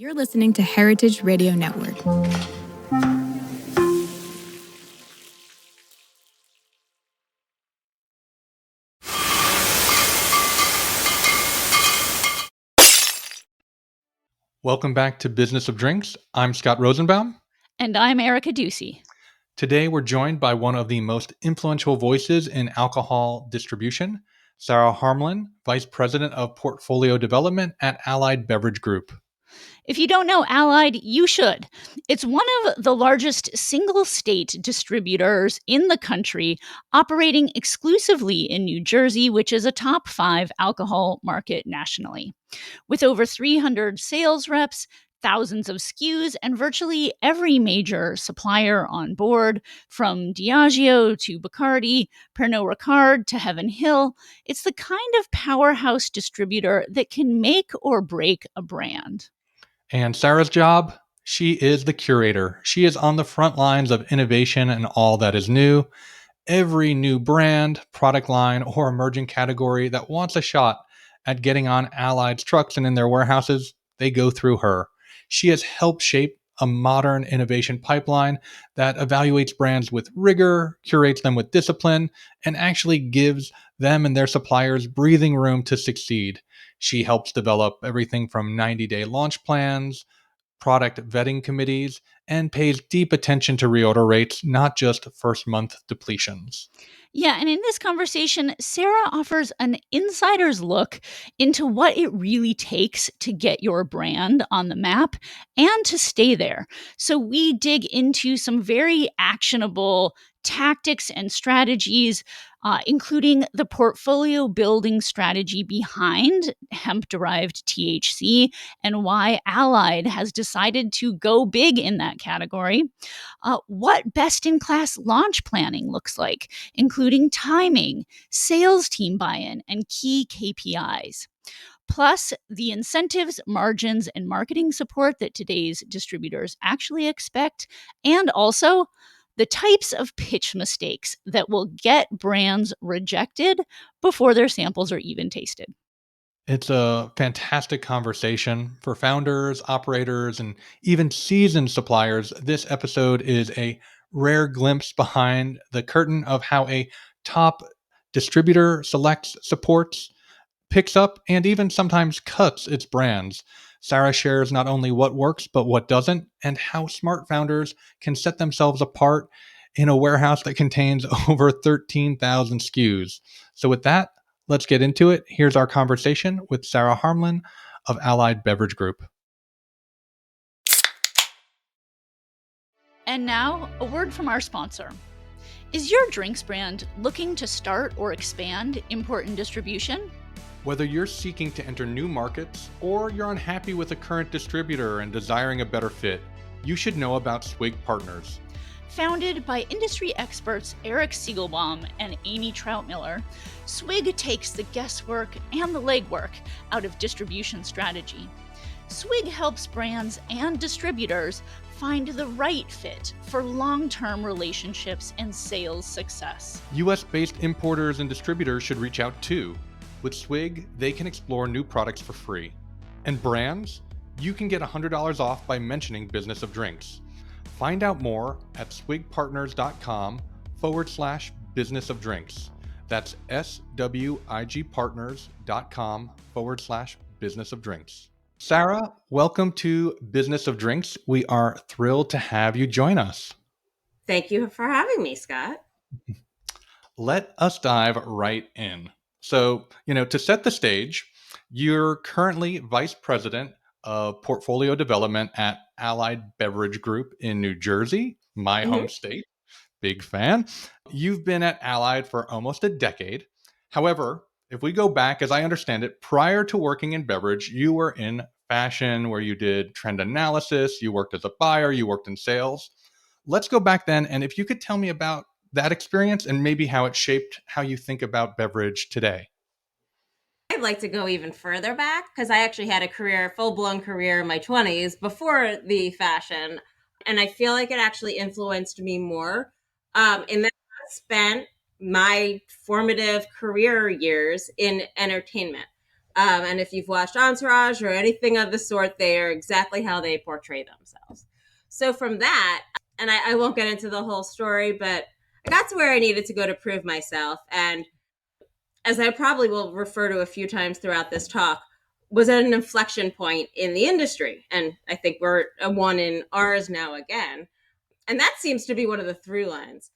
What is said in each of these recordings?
You're listening to Heritage Radio Network. Welcome back to Business of Drinks. I'm Scott Rosenbaum. And I'm Erica Ducey. Today we're joined by one of the most influential voices in alcohol distribution, Sara Harmelin, Vice President of Portfolio Development at Allied Beverage Group. If you don't know Allied, you should. It's one of the largest single-state distributors in the country, operating exclusively in New Jersey, which is a top 5 alcohol market nationally. With over 300 sales reps, thousands of SKUs, and virtually every major supplier on board, from Diageo to Bacardi, Pernod Ricard to Heaven Hill, it's the kind of powerhouse distributor that can make or break a brand. And Sara's job? She is the curator. She is on the front lines of innovation and all that is new. Every new brand, product line, or emerging category that wants a shot at getting on Allied's trucks and in their warehouses, they go through her. She has helped shape a modern innovation pipeline that evaluates brands with rigor, curates them with discipline, and actually gives them and their suppliers breathing room to succeed. She helps develop everything from 90-day launch plans, product vetting committees, and pays deep attention to reorder rates, not just first month depletions. Yeah, and in this conversation, Sara offers an insider's look into what it really takes to get your brand on the map and to stay there. So we dig into some very actionable tactics and strategies, including the portfolio building strategy behind hemp-derived THC and why Allied has decided to go big in that category, what best-in-class launch planning looks like, including timing, sales team buy-in, and key KPIs. Plus, the incentives, margins, and marketing support that today's distributors actually expect, and also the types of pitch mistakes that will get brands rejected before their samples are even tasted. It's a fantastic conversation for founders, operators, and even seasoned suppliers. This episode is a rare glimpse behind the curtain of how a top distributor selects, supports, picks up, and even sometimes cuts its brands. Sara shares not only what works, but what doesn't, and how smart founders can set themselves apart in a warehouse that contains over 13,000 SKUs. So, with that, let's get into it. Here's our conversation with Sara Harmelin of Allied Beverage Group. And now, a word from our sponsor. Is your drinks brand looking to start or expand import and distribution? Whether you're seeking to enter new markets or you're unhappy with a current distributor and desiring a better fit, you should know about Swig Partners. Founded by industry experts Eric Siegelbaum and Amy Troutmiller, Swig takes the guesswork and the legwork out of distribution strategy. Swig helps brands and distributors find the right fit for long-term relationships and sales success. US-based importers and distributors should reach out too. With Swig, they can explore new products for free. And brands, you can get $100 off by mentioning Business of Drinks. Find out more at swigpartners.com/business of drinks. That's swigpartners.com/business of drinks. Sara, welcome to Business of Drinks. We are thrilled to have you join us. Thank you for having me, Scott. Let us dive right in. So, to set the stage, you're currently Vice President of Portfolio Development at Allied Beverage Group in New Jersey, my home state. Big fan. You've been at Allied for almost a decade. However, if we go back, as I understand it, prior to working in beverage, you were in fashion where you did trend analysis, you worked as a buyer, you worked in sales. Let's go back then, and if you could tell me about that experience and maybe how it shaped how you think about beverage today. I'd like to go even further back because I actually had a full-blown career in my 20s before the fashion. And I feel like it actually influenced me more. In that I spent my formative career years in entertainment. And if you've watched Entourage or anything of the sort, they are exactly how they portray themselves. So from that, and I won't get into the whole story, but I got to where I needed to go to prove myself. And as I probably will refer to a few times throughout this talk, was at an inflection point in the industry. And I think we're one in ours now again. And that seems to be one of the through lines.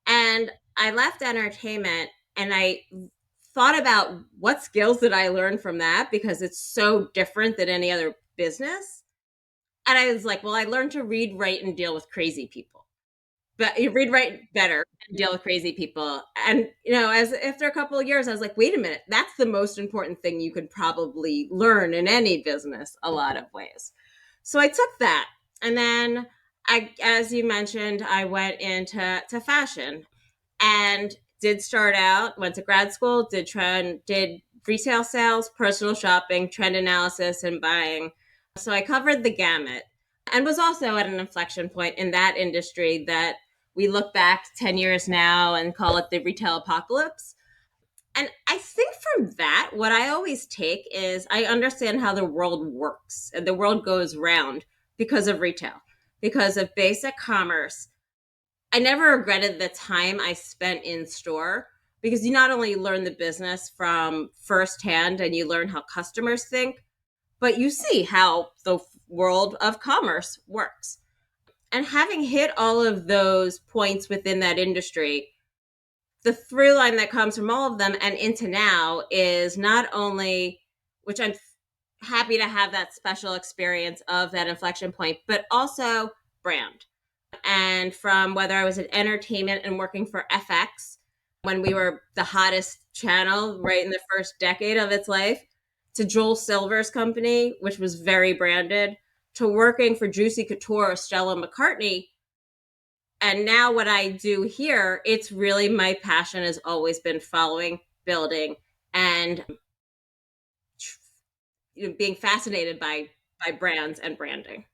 And I left entertainment and I thought about what skills did I learn from that, because it's so different than any other business. And I was like, well, I learned to read, write, and deal with crazy people. But you read, write better and deal with crazy people. And, as after a couple of years, I was like, wait a minute, that's the most important thing you could probably learn in any business a lot of ways. So I took that. And then as you mentioned, I went into fashion and did start out, went to grad school, did retail sales, personal shopping, trend analysis, and buying. So I covered the gamut and was also at an inflection point in that industry that we look back 10 years now and call it the retail apocalypse. And I think from that, what I always take is I understand how the world works and the world goes round because of retail, because of basic commerce. I never regretted the time I spent in store, because you not only learn the business from firsthand and you learn how customers think, but you see how the world of commerce works. And having hit all of those points within that industry, the through line that comes from all of them and into now is not only, which I'm happy to have that special experience of that inflection point, but also brand. And from whether I was in entertainment and working for FX when we were the hottest channel right in the first decade of its life, to Joel Silver's company, which was very branded, to working for Juicy Couture, Stella McCartney. And now what I do here, it's really my passion has always been following, building, and being fascinated by brands and branding.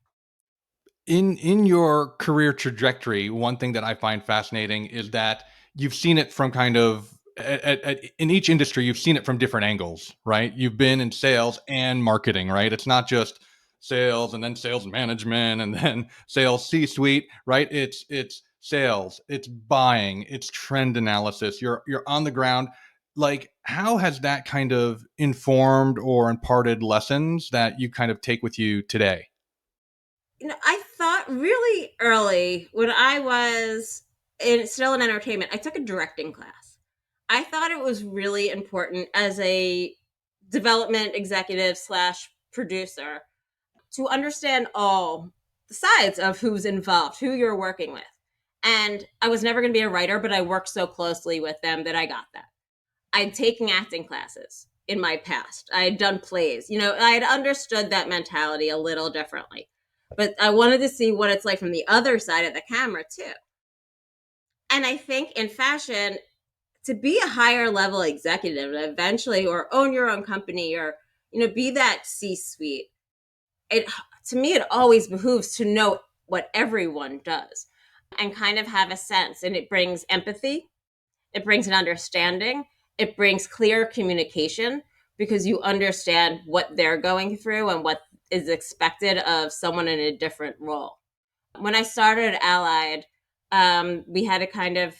In your career trajectory, one thing that I find fascinating is that you've seen it from kind of in each industry, you've seen it from different angles, right? You've been in sales and marketing, right? It's not just sales and then sales management and then sales C-suite, right? It's sales, it's buying, it's trend analysis. You're on the ground. Like, how has that kind of informed or imparted lessons that you kind of take with you today? I thought really early when I was still in entertainment, I took a directing class. I thought it was really important as a development executive / producer to understand all the sides of who's involved, who you're working with. And I was never going to be a writer, but I worked so closely with them that I got that. I'd taken acting classes in my past. I had done plays. I had understood that mentality a little differently. But I wanted to see what it's like from the other side of the camera too. And I think in fashion, to be a higher level executive eventually, or own your own company, or be that C-suite, to me it always behooves to know what everyone does and kind of have a sense. And it brings empathy, it brings an understanding, it brings clear communication, because you understand what they're going through and what is expected of someone in a different role. When I started Allied, we had a kind of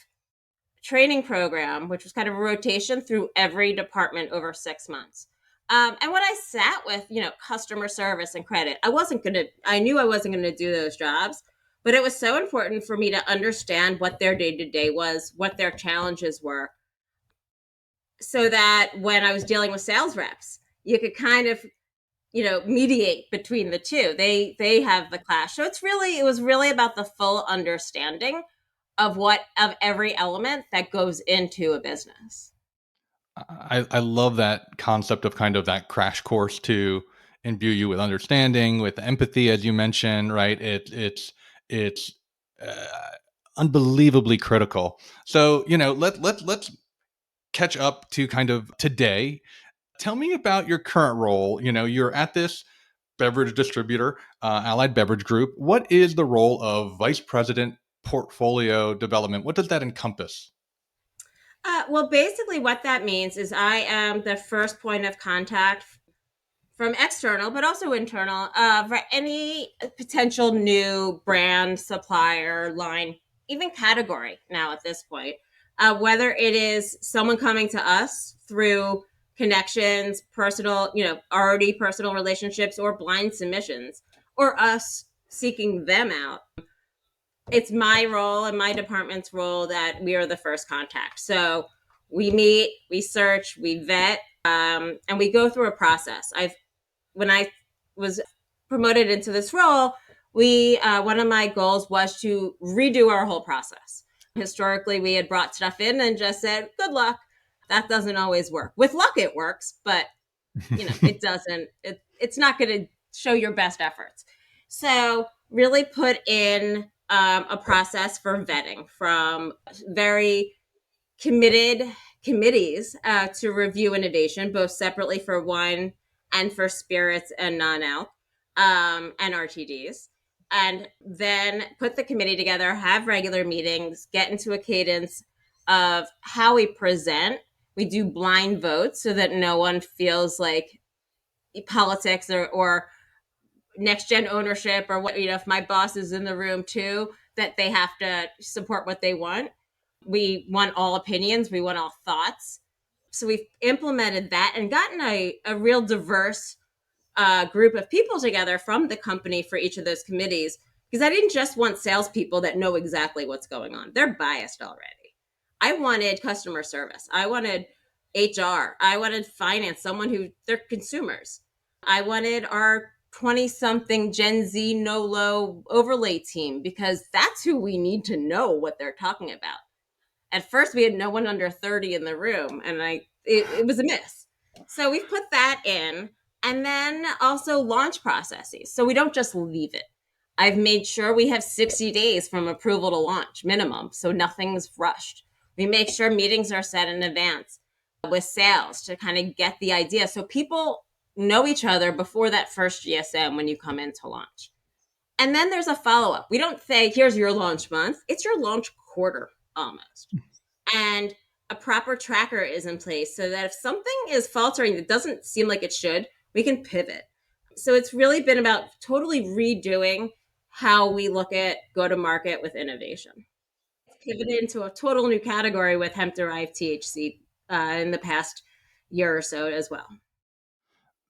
training program, which was kind of a rotation through every department over 6 months. And when I sat with, customer service and credit, I knew I wasn't going to do those jobs, but it was so important for me to understand what their day-to-day was, what their challenges were, so that when I was dealing with sales reps, you could kind of mediate between the two. They have the clash. So it was really about the full understanding of every element that goes into a business. I love that concept of kind of that crash course to imbue you with understanding, with empathy, as you mentioned, right? It's uh, unbelievably critical. So, let's catch up to kind of today. Tell me about your current role. You're at this beverage distributor, Allied Beverage Group. What is the role of vice president portfolio development? What does that encompass? Well, basically, what that means is I am the first point of contact from external, but also internal, for any potential new brand, supplier, line, even category now at this point. Whether it is someone coming to us through connections, personal, already personal relationships, or blind submissions, or us seeking them out. It's my role and my department's role that we are the first contact. So we meet, we search, we vet, and we go through a process. When I was promoted into this role, we one of my goals was to redo our whole process. Historically, we had brought stuff in and just said, "Good luck." That doesn't always work. With luck, it works, but it doesn't. It's not going to show your best efforts. So, really put in a process for vetting from very committed committees to review innovation, both separately for wine and for spirits and non-alc and RTDs. And then put the committee together, have regular meetings, get into a cadence of how we present. We do blind votes so that no one feels like politics or next gen ownership or what, if my boss is in the room too, that they have to support what they want. We want all opinions. We want all thoughts. So we've implemented that and gotten a real diverse group of people together from the company for each of those committees. Because I didn't just want salespeople that know exactly what's going on. They're biased already. I wanted customer service. I wanted HR. I wanted finance, someone who they're consumers. I wanted our 20-something Gen Z no-low overlay team because that's who we need to know what they're talking about. At first, we had no one under 30 in the room, and it was a miss. So we've put that in, and then also launch processes. So we don't just leave it. I've made sure we have 60 days from approval to launch minimum, so nothing's rushed. We make sure meetings are set in advance with sales to kind of get the idea. So people know each other before that first GSM when you come in to launch. And then there's a follow-up. We don't say, here's your launch month. It's your launch quarter almost. And a proper tracker is in place so that if something is faltering that doesn't seem like it should, we can pivot. So it's really been about totally redoing how we look at go-to-market with innovation. Pivoted into a total new category with hemp-derived THC in the past year or so as well.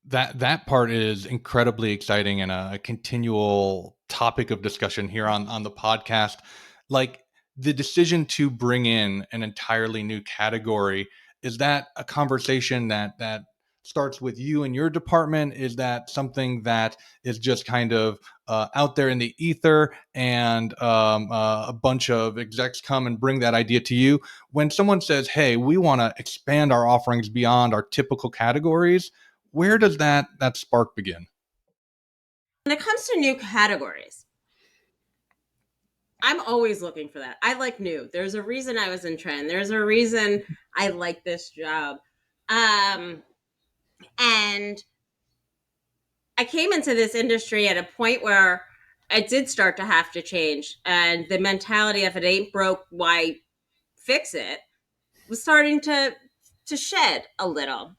That part is incredibly exciting and a continual topic of discussion here on the podcast. Like the decision to bring in an entirely new category, is that a conversation that starts with you and your department? Is that something that is just kind of out there in the ether and a bunch of execs come and bring that idea to you? When someone says, hey, we want to expand our offerings beyond our typical categories, where does that spark begin? When it comes to new categories, I'm always looking for that. I like new. There's a reason I was in trend. There's a reason I like this job. And I came into this industry at a point where I did start to have to change. And the mentality of it ain't broke, why fix it was starting to shed a little.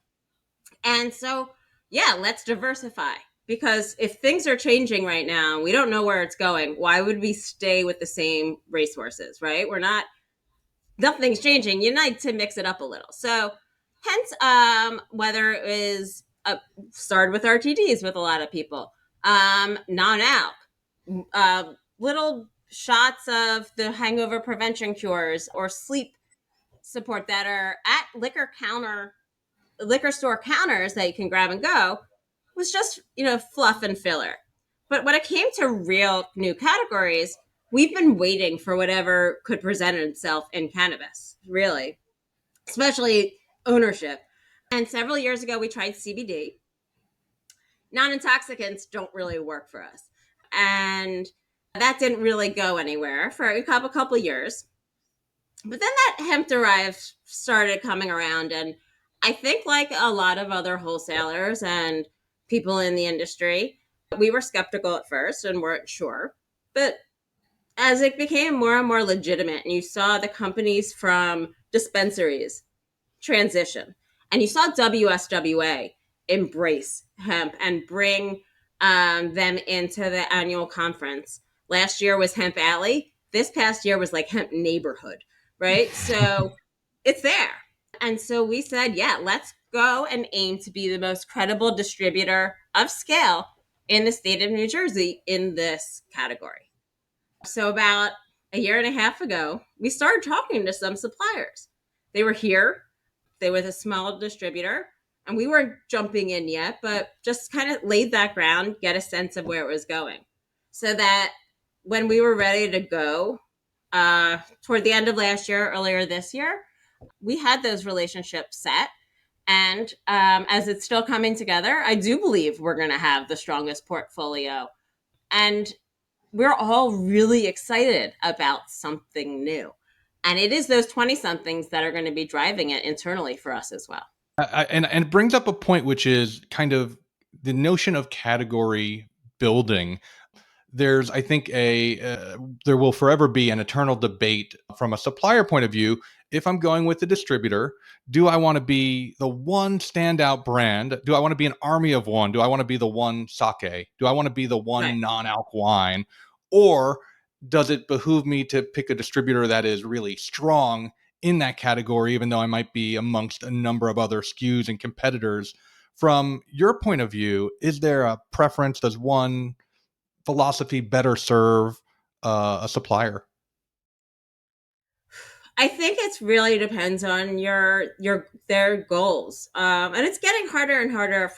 And so, yeah, let's diversify. Because if things are changing right now, we don't know where it's going. Why would we stay with the same resources, right? Nothing's changing. You need to mix it up a little. So hence, whether it is started with RTDs with a lot of people, non-alc, little shots of the hangover prevention cures or sleep support that are at liquor store counters that you can grab and go, was just, fluff and filler. But when it came to real new categories, we've been waiting for whatever could present itself in cannabis, really, especially ownership. And several years ago, we tried CBD. Non-intoxicants don't really work for us. And that didn't really go anywhere for a couple years. But then that hemp-derived started coming around. And I think like a lot of other wholesalers and people in the industry, we were skeptical at first and weren't sure. But as it became more and more legitimate, and you saw the companies from dispensaries transition, and you saw WSWA embrace hemp and bring them into the annual conference. Last year was Hemp Alley. This past year was like Hemp Neighborhood, right? So it's there. And so we said, yeah, let's go and aim to be the most credible distributor of scale in the state of New Jersey in this category. So about a year and a half ago, we started talking to some suppliers. They were here. They were a small distributor, and we weren't jumping in yet, but just kind of laid that ground, get a sense of where it was going. So that when we were ready to go toward the end of last year, earlier this year, we had those relationships set. And as it's still coming together, I do believe we're going to have the strongest portfolio. And we're all really excited about something new. And it is those 20 somethings that are going to be driving it internally for us as well. And it brings up a point, which is kind of the notion of category building. There's, I think, there will forever be an eternal debate from a supplier point of view. If I'm going with the distributor, do I want to be the one standout brand? Do I want to be an army of one? Do I want to be the one sake? Do I want to be the one Right. non-alc wine? Or does it behoove me to pick a distributor that is really strong in that category, even though I might be amongst a number of other SKUs and competitors? From your point of view, is there a preference? Does one philosophy better serve a supplier? I think it really depends on their goals, and it's getting harder and harder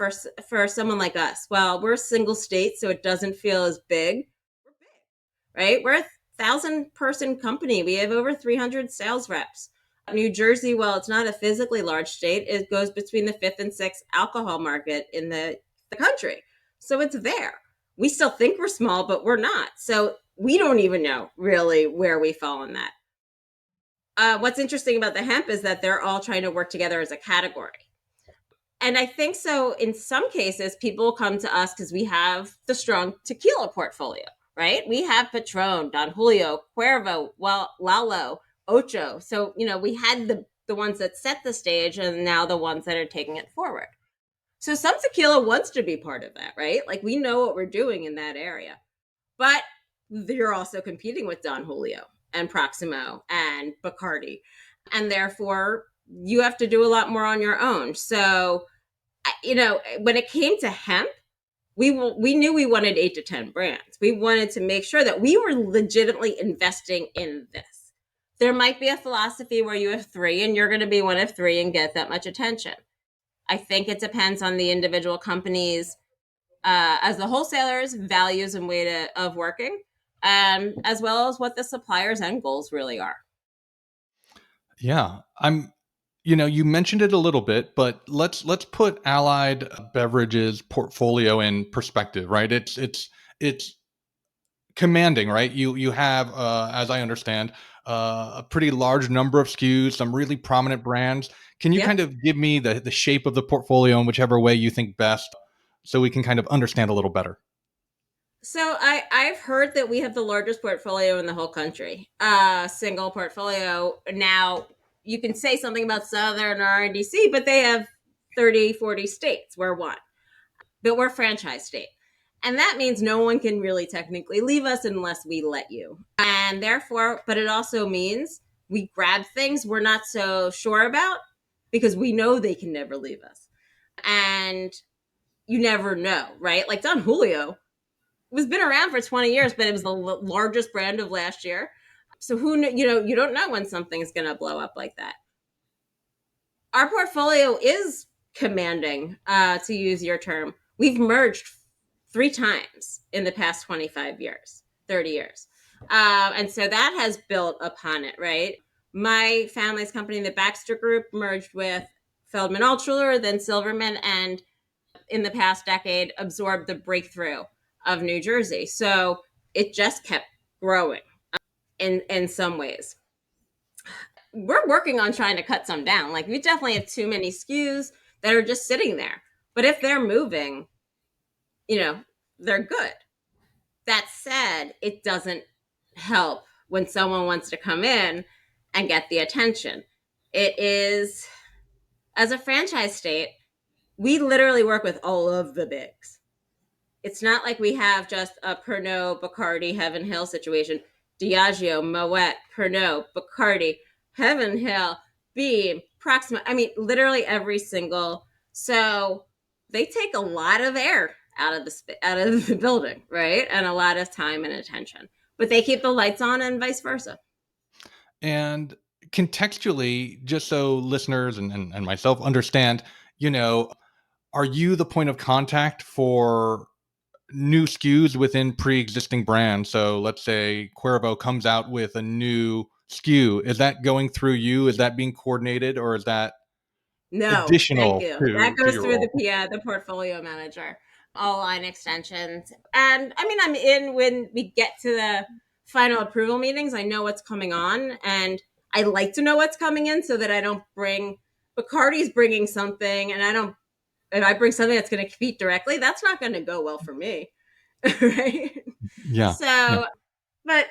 for someone like us. Well, we're a single state, so it doesn't feel as big. We're big, right? We're a 1,000-person company. We have over 300 sales reps. New Jersey, well, it's not a physically large state. It goes between the fifth and sixth alcohol market in the country, so it's there. We still think we're small, but we're not. So we don't even know really where we fall in that. What's interesting about the hemp is that they're all trying to work together as a category. And I think so in some cases, people come to us because we have the strong tequila portfolio, right? We have Patron, Don Julio, Cuervo, Lalo, Ocho. So, we had the ones that set the stage and now the ones that are taking it forward. So some tequila wants to be part of that, right? Like we know what we're doing in that area. But you're also competing with Don Julio and Proximo and Bacardi. And therefore, you have to do a lot more on your own. So, when it came to hemp, we knew we wanted 8 to 10 brands. We wanted to make sure that we were legitimately investing in this. There might be a philosophy where you have 3 and you're going to be one of 3 and get that much attention. I think it depends on the individual companies as the wholesalers' values and way of working, as well as what the suppliers' end goals really are. Yeah, you mentioned it a little bit, but let's put Allied Beverages portfolio in perspective, right? It's commanding, right? You have, as I understand, a pretty large number of SKUs, some really prominent brands. Can you Yep. kind of give me the shape of the portfolio in whichever way you think best, so we can kind of understand a little better? So I've heard that we have the largest portfolio in the whole country, single portfolio. Now you can say something about Southern or RNDC, but they have 30, 40 states. We're one, but we're a franchise state. And that means no one can really technically leave us unless we let you. And therefore, but it also means we grab things we're not so sure about because we know they can never leave us. And you never know, right? Like Don Julio was been around for 20 years, but it was the largest brand of last year. So you don't know when something's going to blow up like that. Our portfolio is commanding, to use your term. We've merged 3 times in the past 25 years, 30 years. And so that has built upon it, right? My family's company, the Baxter Group, merged with Feldman Altshuler, then Silverman, and in the past decade absorbed the breakthrough of New Jersey. So it just kept growing in some ways. We're working on trying to cut some down. Like we definitely have too many SKUs that are just sitting there. But if they're moving, they're good. That said, it doesn't help when someone wants to come in and get the attention. It is, as a franchise state, we literally work with all of the bigs. It's not like we have just a Pernod, Bacardi, Heaven Hill situation. Diageo, Moet, Pernod, Bacardi, Heaven Hill, Beam, Proxima. I mean, literally every single. So they take a lot of air out of the building, right? And a lot of time and attention. But they keep the lights on and vice versa. And contextually, just so listeners and myself understand, you know, are you the point of contact for new SKUs within pre-existing brands? So let's say Cuervo comes out with a new SKU. Is that going through you? Is that being coordinated, or is that No, thank additional you. That to goes your through role? the portfolio manager, all line extensions. And I mean, I'm in when we get to the final approval meetings. I know what's coming on, and I like to know what's coming in so that I don't bring Bacardi's bringing something, and if I bring something that's going to compete directly, that's not going to go well for me, right? Yeah. Yeah. So, but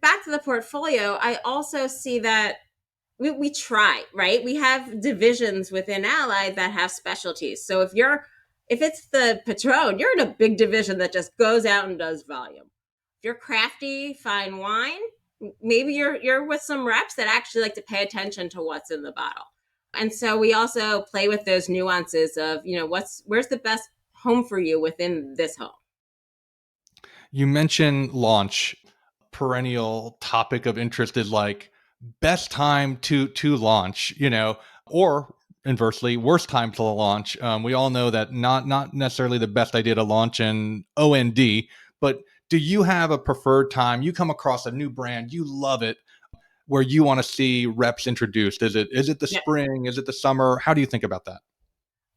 back to the portfolio, I also see that we try, right? We have divisions within Allied that have specialties. So if it's the Patron, you're in a big division that just goes out and does volume. If you're crafty, fine wine, maybe you're with some reps that actually like to pay attention to what's in the bottle. And so we also play with those nuances of, where's the best home for you within this home. You mentioned launch. Perennial topic of interest is like best time to launch, or inversely, worst time to launch. We all know that not necessarily the best idea to launch in OND, but do you have a preferred time? You come across a new brand, you love it, where you want to see reps introduced. Is it the spring? Is it the summer? How do you think about that?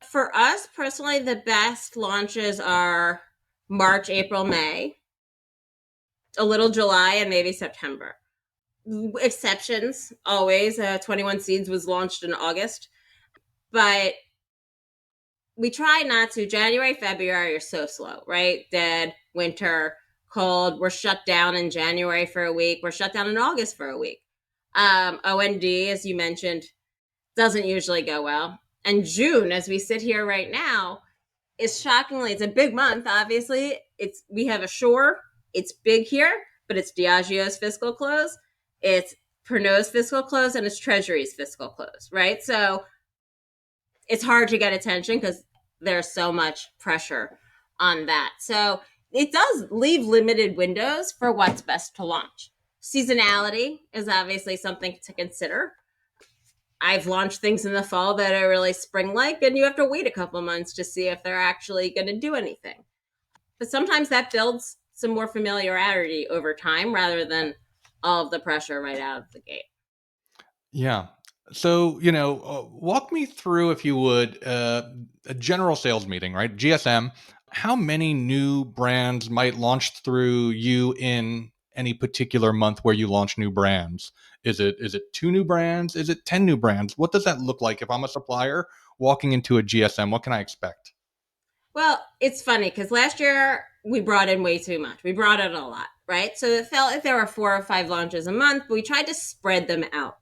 For us personally, the best launches are March, April, May, a little July, and maybe September. Exceptions, always. 21 Seeds was launched in August. But we try not to. January, February are so slow, right? Dead, winter, cold. We're shut down in January for a week. We're shut down in August for a week. OND, as you mentioned, doesn't usually go well. And June, as we sit here right now, is shockingly, it's a big month, obviously. We have a shore. It's big here, but it's Diageo's fiscal close. It's Pernod's fiscal close, and it's Treasury's fiscal close, right? So it's hard to get attention because there's so much pressure on that. So it does leave limited windows for what's best to launch. Seasonality is obviously something to consider. I've launched things in the fall that are really spring-like, and you have to wait a couple months to see if they're actually going to do anything. But sometimes that builds some more familiarity over time rather than all of the pressure right out of the gate. Yeah. So, walk me through, if you would, a general sales meeting, right? GSM. How many new brands might launch through you in any particular month where you launch new brands? Is it 2 new brands? Is it 10 new brands? What does that look like if I'm a supplier walking into a GSM? What can I expect? Well, it's funny because last year we brought in way too much. We brought in a lot, right? So it felt like there were 4 or 5 launches a month, but we tried to spread them out.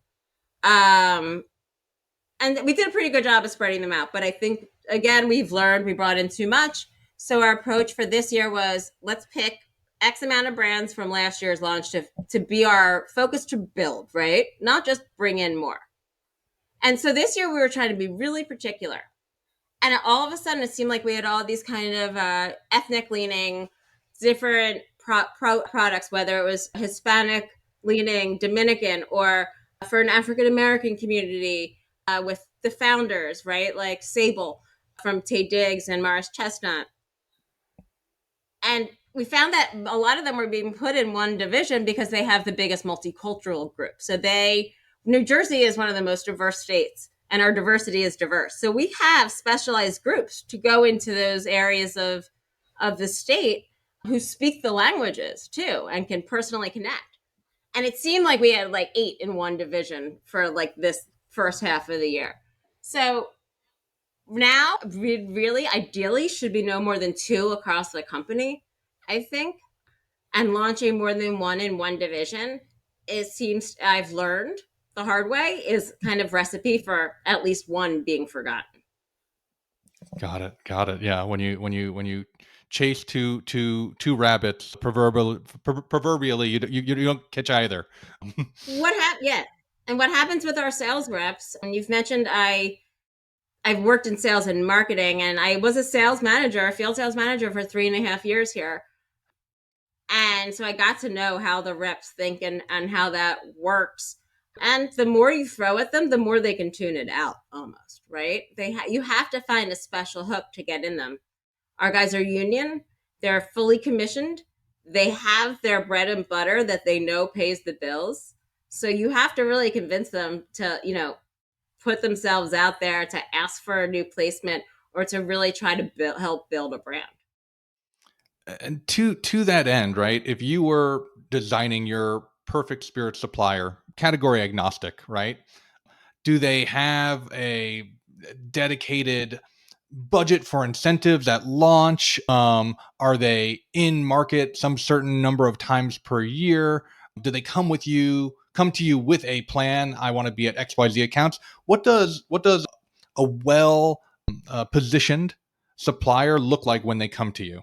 And we did a pretty good job of spreading them out. But I think, again, we've learned we brought in too much. So our approach for this year was let's pick X amount of brands from last year's launch to be our focus to build, right? Not just bring in more. And so this year we were trying to be really particular. And all of a sudden it seemed like we had all these kind of ethnic leaning, different products, whether it was Hispanic leaning, Dominican, or for an African American community with the founders, right? Like Sable from Tay Diggs and Morris Chestnut. And we found that a lot of them were being put in one division because they have the biggest multicultural group. So New Jersey is one of the most diverse states, and our diversity is diverse. So we have specialized groups to go into those areas of the state who speak the languages too and can personally connect. And it seemed like we had like 8 in one division for like this first half of the year. So now we really ideally should be no more than 2 across the company, I think. and launching more than one in one division, it seems I've learned the hard way is kind of recipe for at least one being forgotten. Got it. Got it. Yeah. When you chase two rabbits, proverbially, you don't catch either. Yeah. And what happens with our sales reps, and you've mentioned I've worked in sales and marketing, and I was a field sales manager for 3.5 years here. And so I got to know how the reps think and how that works. And the more you throw at them, the more they can tune it out almost, right? You have to find a special hook to get in them. Our guys are union. They're fully commissioned. They have their bread and butter that they know pays the bills. So you have to really convince them to, put themselves out there, to ask for a new placement, or to really try to help build a brand. And to that end, right? If you were designing your perfect spirit supplier, category agnostic, right? Do they have a dedicated budget for incentives at launch? Are they in market some certain number of times per year? Do they come to you with a plan? I want to be at XYZ accounts. What does a well positioned supplier look like when they come to you?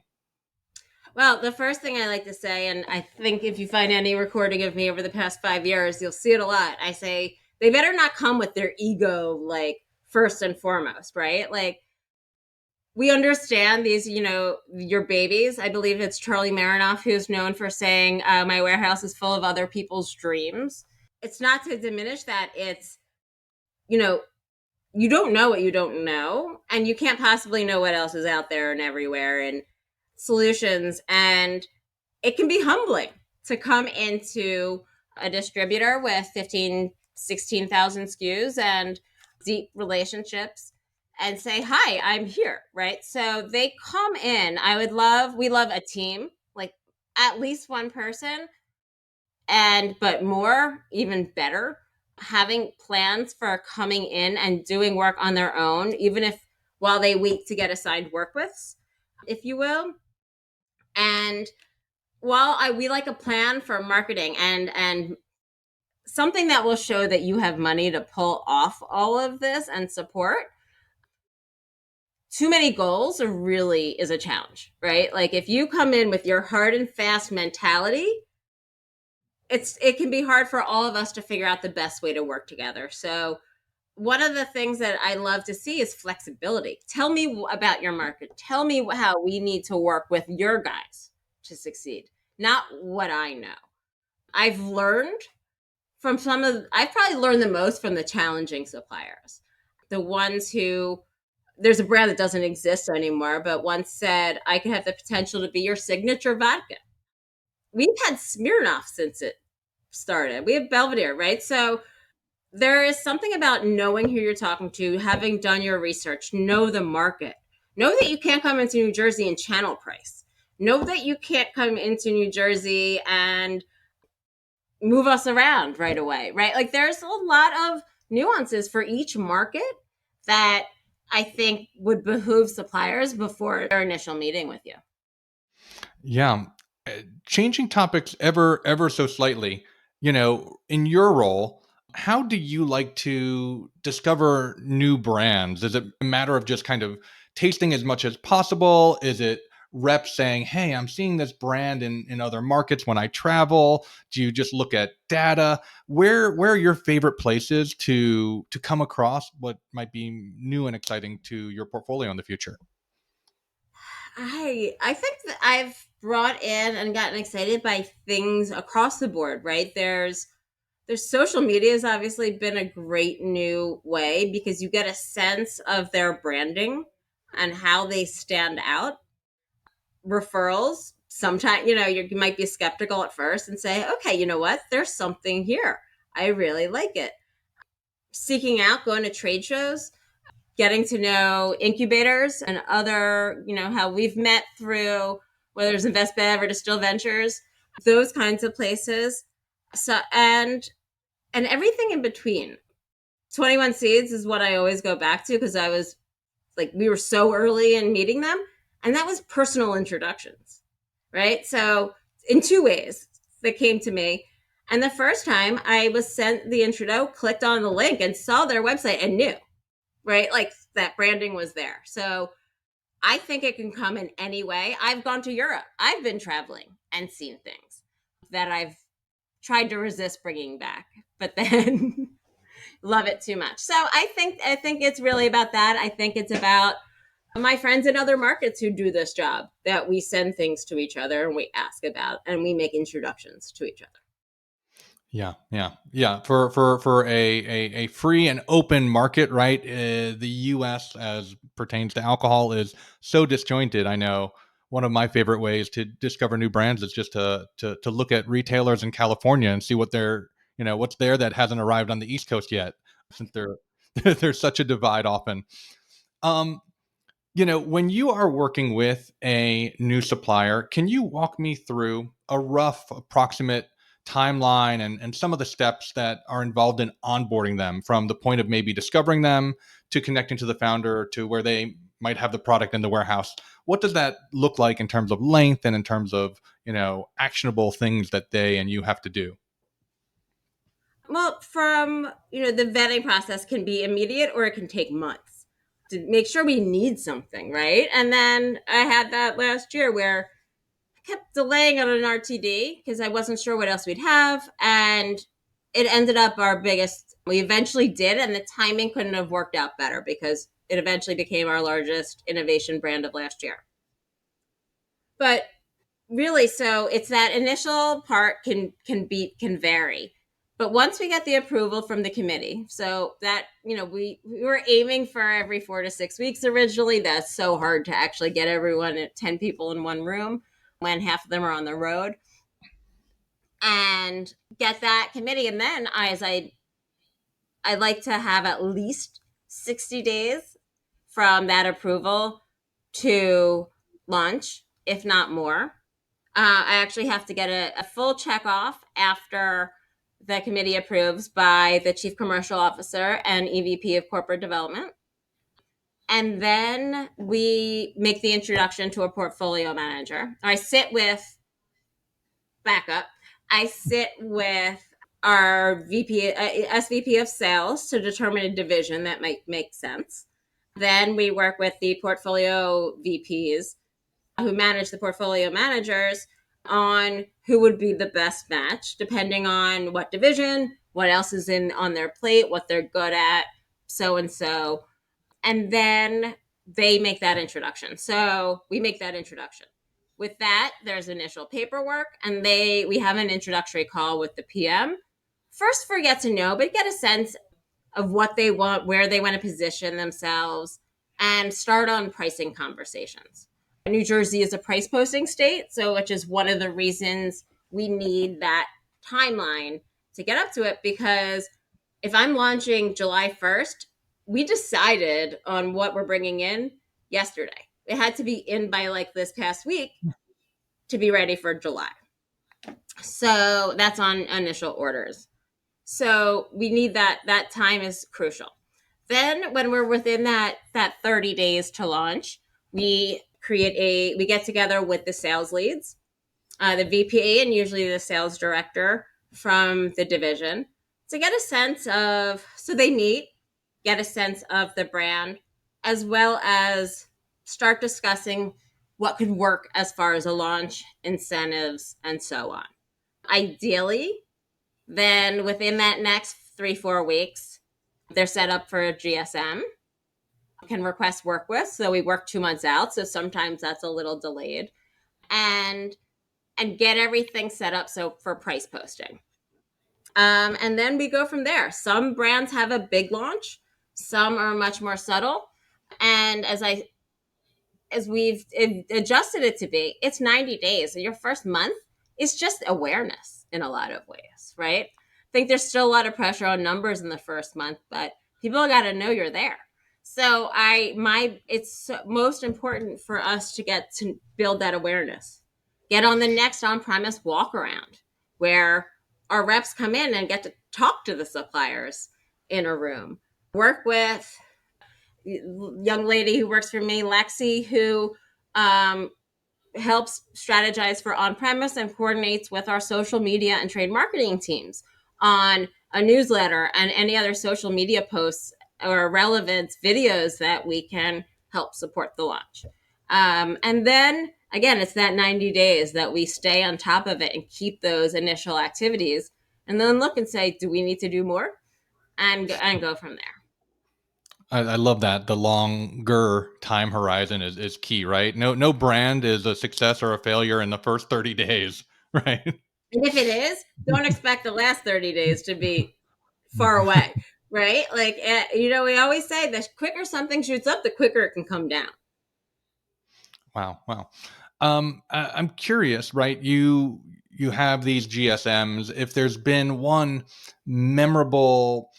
Well, the first thing I like to say, and I think if you find any recording of me over the past 5 years, you'll see it a lot. I say they better not come with their ego, like, first and foremost, right? Like, we understand these, your babies. I believe it's Charlie Marinoff who's known for saying, my warehouse is full of other people's dreams. It's not to diminish that. It's, you don't know what you don't know, and you can't possibly know what else is out there and everywhere. And solutions, and it can be humbling to come into a distributor with 16,000 SKUs and deep relationships and say, hi, I'm here, right? So they come in. We love a team, like at least one person, but more, even better, having plans for coming in and doing work on their own, even if while they wait to get assigned work with, if you will. And we like a plan for marketing and something that will show that you have money to pull off all of this and support. Too many goals really is a challenge, right? Like if you come in with your hard and fast mentality, it can be hard for all of us to figure out the best way to work together. So one of the things that I love to see is flexibility. Tell me about your market. Tell me how we need to work with your guys to succeed, not what I know. I've learned I've probably learned the most from the challenging suppliers. The ones who, there's a brand that doesn't exist anymore, but once said, I could have the potential to be your signature vodka. We've had Smirnoff since it started. We have Belvedere, right? So there is something about knowing who you're talking to, having done your research, know the market, know that you can't come into New Jersey and channel price, know that you can't come into New Jersey and move us around right away, right? Like there's a lot of nuances for each market that I think would behoove suppliers before their initial meeting with you. Yeah. Changing topics ever so slightly, in your role, how do you like to discover new brands? Is it a matter of just kind of tasting as much as possible? Is it reps saying, hey, I'm seeing this brand in other markets when I travel? Do you just look at data? Where are your favorite places to come across what might be new and exciting to your portfolio in the future? I think that I've brought in and gotten excited by things across the board, right? There's social media has obviously been a great new way because you get a sense of their branding and how they stand out. Referrals, sometimes, you might be skeptical at first and say, okay, you know what? There's something here. I really like it. Seeking out, going to trade shows, getting to know incubators and other, how we've met through, whether it's InvestBev or Distill Ventures, those kinds of places. So, and everything in between. 21 Seeds is what I always go back to because I was like, we were so early in meeting them. And that was personal introductions, right? So in two ways that came to me. And the first time I was sent the intro, clicked on the link and saw their website and knew, right? Like that branding was there. So I think it can come in any way. I've gone to Europe. I've been traveling and seen things that I've tried to resist bringing back, but then love it too much. So I think it's really about that. I think it's about my friends in other markets who do this job, that we send things to each other and we ask about and we make introductions to each other. Yeah. For a free and open market, right? The U.S. as pertains to alcohol is so disjointed. I know one of my favorite ways to discover new brands is just to look at retailers in California and see what's there that hasn't arrived on the East Coast yet, since there's such a divide often. Um, when you are working with a new supplier, can you walk me through a rough approximate timeline and some of the steps that are involved in onboarding them from the point of maybe discovering them to connecting to the founder to where they might have the product in the warehouse? What does that look like in terms of length and in terms of, actionable things that they and you have to do? Well, the vetting process can be immediate or it can take months to make sure we need something, right? And then I had that last year where I kept delaying on an RTD because I wasn't sure what else we'd have. And it ended up we eventually did, and the timing couldn't have worked out better because it eventually became our largest innovation brand of last year. But really, so it's that initial part can vary. But once we get the approval from the committee, so that, we were aiming for every 4 to 6 weeks originally. That's so hard to actually get everyone at 10 people in one room when half of them are on the road, and get that committee. And then I like to have at least 60 days from that approval to launch, if not more. I actually have to get a full check off after the committee approves by the Chief Commercial Officer and EVP of Corporate Development. And then we make the introduction to a portfolio manager. I sit with our SVP of sales to determine a division that might make sense. Then we work with the portfolio VPs who manage the portfolio managers on who would be the best match, depending on what division, what else is on their plate, what they're good at, so and so. And then they make that introduction. So we make that introduction. With that, there's initial paperwork, and we have an introductory call with the PM. First for get to know, but get a sense of what they want, where they want to position themselves, and start on pricing conversations. New Jersey is a price posting state, which is one of the reasons we need that timeline to get up to it, because if I'm launching July 1st, we decided on what we're bringing in yesterday. It had to be in by this past week to be ready for July. So that's on initial orders. So we need that time is crucial. Then when we're within that 30 days to launch, we get together with the sales leads, the VPA, and usually the sales director from the division to get a sense of, so they meet, get a sense of the brand, as well as start discussing what could work as far as a launch, incentives, and so on. Ideally, then within that next 3-4 weeks, they're set up for a GSM, can request work with. So we work 2 months out. So sometimes that's a little delayed, and get everything set up for price posting. And then we go from there. Some brands have a big launch. Some are much more subtle. And as we've adjusted it to be, it's 90 days. So your first month is just awareness in a lot of ways, right? I think there's still a lot of pressure on numbers in the first month, but people got to know you're there. So it's most important for us to get to build that awareness. Get on the next on-premise walk around where our reps come in and get to talk to the suppliers in a room. Work with young lady who works for me, Lexi, who helps strategize for on-premise and coordinates with our social media and trade marketing teams on a newsletter and any other social media posts or relevant videos that we can help support the launch. And then again, it's that 90 days that we stay on top of it and keep those initial activities and then look and say, do we need to do more? And go from there. I love that. The longer time horizon is key, right? No brand is a success or a failure in the first 30 days, right? And if it is, don't expect the last 30 days to be far away, right? Like, we always say the quicker something shoots up, the quicker it can come down. Wow. I'm curious, right? You have these GSMs. If there's been one memorable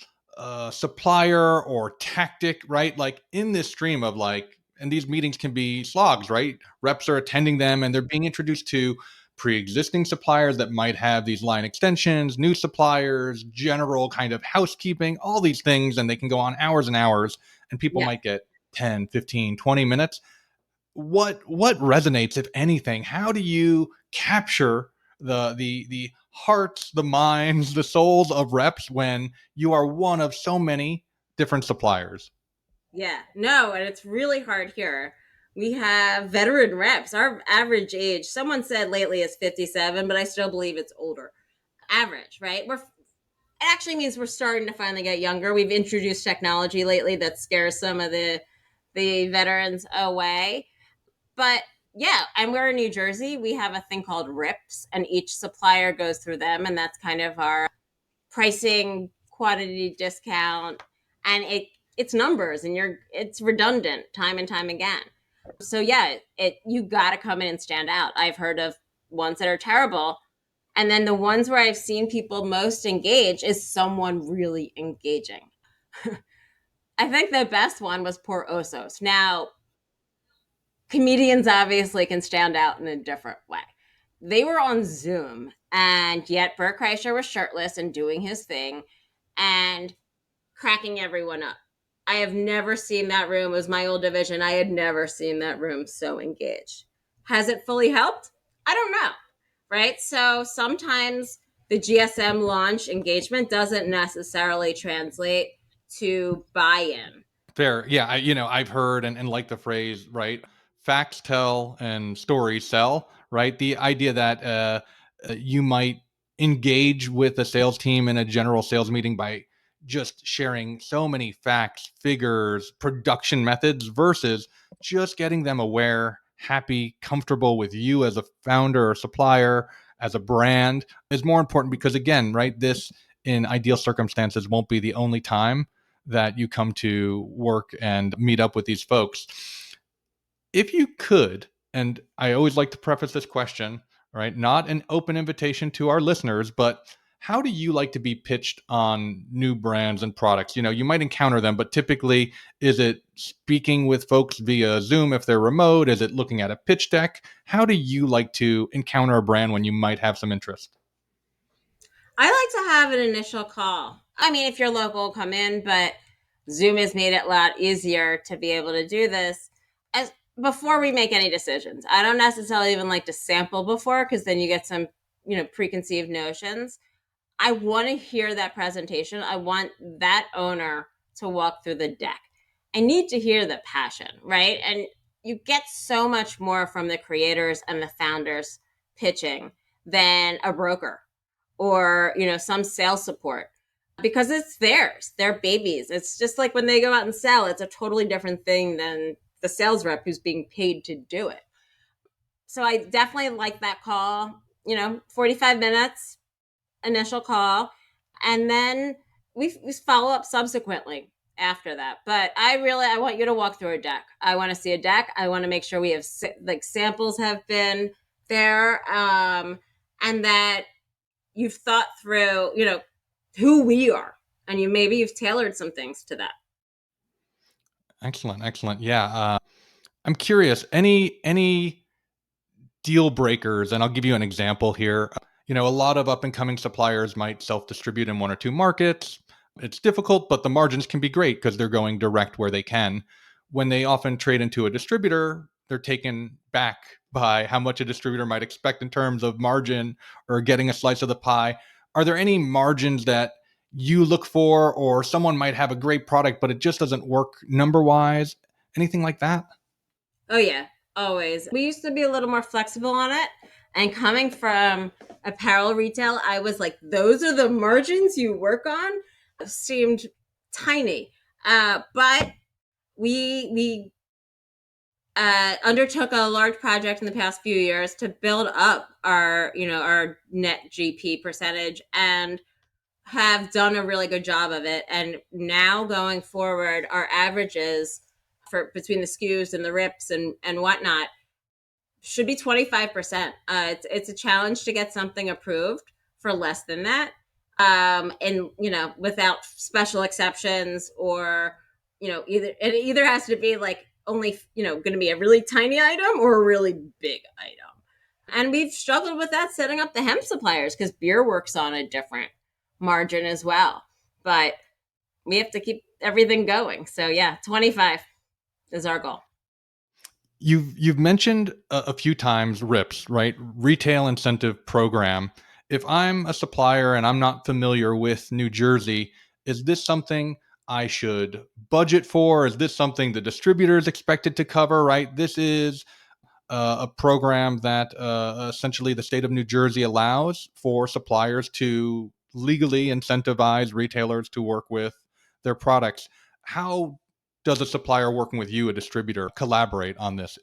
supplier or tactic, right? Like in this stream of and these meetings can be slogs, right? Reps are attending them and they're being introduced to pre-existing suppliers that might have these line extensions, new suppliers, general kind of housekeeping, all these things, and they can go on hours and hours, and people Yeah. might get 10, 15, 20 minutes. What resonates, if anything? How do you capture the hearts, the minds, the souls of reps when you are one of so many different suppliers? Yeah, no, and it's really hard here. We have veteran reps. Our average age, someone said lately, is 57, but I still believe it's older. Average, right? It actually means we're starting to finally get younger. We've introduced technology lately that scares some of the veterans away. But yeah, and we're in New Jersey. We have a thing called RIPs, and each supplier goes through them, and that's kind of our pricing quantity discount, and it's numbers, and it's redundant time and time again. So yeah, you got to come in and stand out. I've heard of ones that are terrible, and then the ones where I've seen people most engage is someone really engaging. I think the best one was Poor Osos. Now, comedians obviously can stand out in a different way. They were on Zoom, and yet Bert Kreischer was shirtless and doing his thing and cracking everyone up. I have never seen that room. It was my old division. I had never seen that room so engaged. Has it fully helped? I don't know. Right? So sometimes the GSM launch engagement doesn't necessarily translate to buy-in. Fair. Yeah. I've heard and like the phrase, right? Facts tell and stories sell, right? The idea that you might engage with a sales team in a general sales meeting by just sharing so many facts, figures, production methods versus just getting them aware, happy, comfortable with you as a founder or supplier, as a brand is more important because, again, right, this in ideal circumstances won't be the only time that you come to work and meet up with these folks. If you could, and I always like to preface this question, right? Not an open invitation to our listeners, but how do you like to be pitched on new brands and products? You might encounter them, but typically, is it speaking with folks via Zoom if they're remote? Is it looking at a pitch deck? How do you like to encounter a brand when you might have some interest? I like to have an initial call. I mean, if you're local, come in, but Zoom has made it a lot easier to be able to do this as before we make any decisions. I don't necessarily even like to sample before because then you get some, preconceived notions. I want to hear that presentation. I want that owner to walk through the deck. I need to hear the passion, right? And you get so much more from the creators and the founders pitching than a broker or some sales support because it's theirs, their babies. It's just like when they go out and sell, it's a totally different thing than the sales rep who's being paid to do it. So I definitely like that call, 45 minutes initial call, and then we follow up subsequently after that. But I want you to walk through a deck. I want to see a deck. I want to make sure we have samples have been there, and that you've thought through, who we are, and you've tailored some things to that. Excellent. Yeah. I'm curious, any deal breakers, and I'll give you an example here. A lot of up and coming suppliers might self-distribute in one or two markets. It's difficult, but the margins can be great because they're going direct where they can. When they often trade into a distributor, they're taken back by how much a distributor might expect in terms of margin or getting a slice of the pie. Are there any margins that you look for, or someone might have a great product, but it just doesn't work number wise? Anything like that? Oh, yeah, always. We used to be a little more flexible on it. And coming from apparel retail, I was like, those are the margins you work on? It seemed tiny. But we undertook a large project in the past few years to build up our net GP percentage, and have done a really good job of it. And now going forward, our averages for between the SKUs and the rips and whatnot should be 25%. It's a challenge to get something approved for less than that. And without special exceptions, or it either has to be like only going to be a really tiny item or a really big item. And we've struggled with that setting up the hemp suppliers, because beer works on a different margin as well. But we have to keep everything going. So yeah, 25 is our goal. You've mentioned a few times RIPS, right? Retail Incentive Program. If I'm a supplier and I'm not familiar with New Jersey, is this something I should budget for? Is this something the distributor is expected to cover, right? This is a program that essentially the state of New Jersey allows for suppliers to legally incentivize retailers to work with their products. How does a supplier working with you, a distributor, collaborate on this?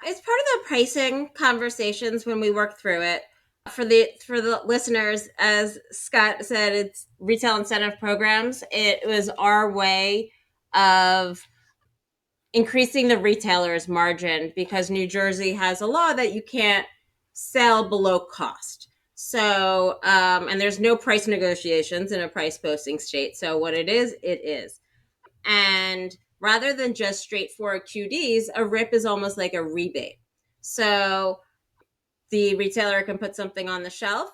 It's part of the pricing conversations when we work through it. For the listeners, as Scott said, it's retail incentive programs. It was our way of increasing the retailer's margin, because New Jersey has a law that you can't sell below cost. So, and there's no price negotiations in a price posting state. So what it is, it is. And rather than just straightforward QDs, a RIP is almost like a rebate. So the retailer can put something on the shelf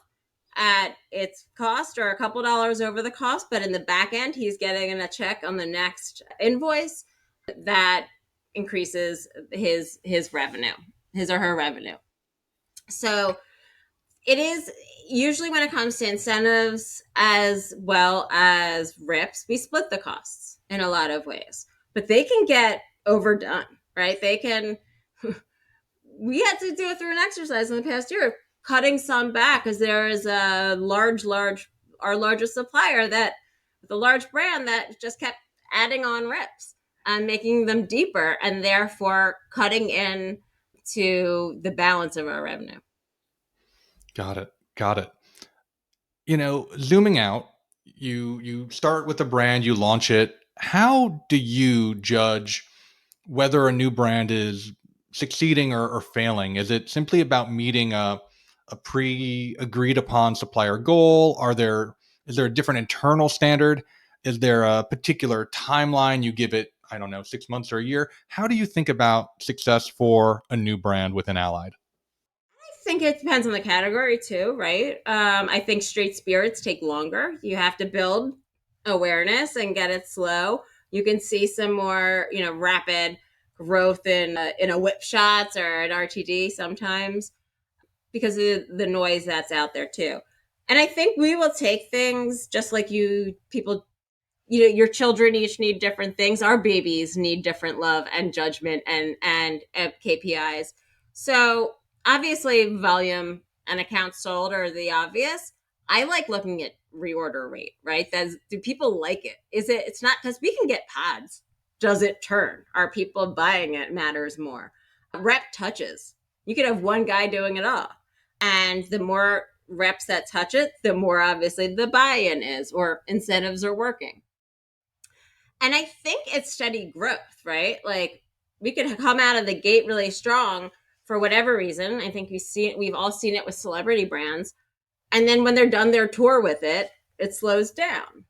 at its cost or a couple dollars over the cost, but in the back end, he's getting a check on the next invoice that increases his revenue, his or her revenue. So it is usually, when it comes to incentives as well as RIPs, we split the costs in a lot of ways, but they can get overdone, right? They can, we had to do it through an exercise in the past year, cutting some back, because there is a our largest supplier, that the large brand, that just kept adding on RIPs and making them deeper, and therefore cutting in to the balance of our revenue. Got it. Got it. Zooming out, you start with a brand, you launch it. How do you judge whether a new brand is succeeding or failing? Is it simply about meeting a pre-agreed upon supplier goal? Is there a different internal standard? Is there a particular timeline you give it? I don't know, 6 months or a year? How do you think about success for a new brand within Allied? I think it depends on the category too, right? I think straight spirits take longer. You have to build awareness and get it slow. You can see some more, rapid growth in a whip shots or an RTD sometimes, because of the noise that's out there too. And I think we will take things just like people, your children each need different things. Our babies need different love and judgment and KPIs. So obviously volume and accounts sold are the obvious. I like looking at reorder rate, right? Do people like it? It's not, because we can get pods. Does it turn? Are people buying it? Matters more. Rep touches. You could have one guy doing it all. And the more reps that touch it, the more obviously the buy-in is, or incentives are working. And I think it's steady growth, right? Like, we could come out of the gate really strong for whatever reason. I think we've all seen it with celebrity brands. And then when they're done their tour with it, it slows down.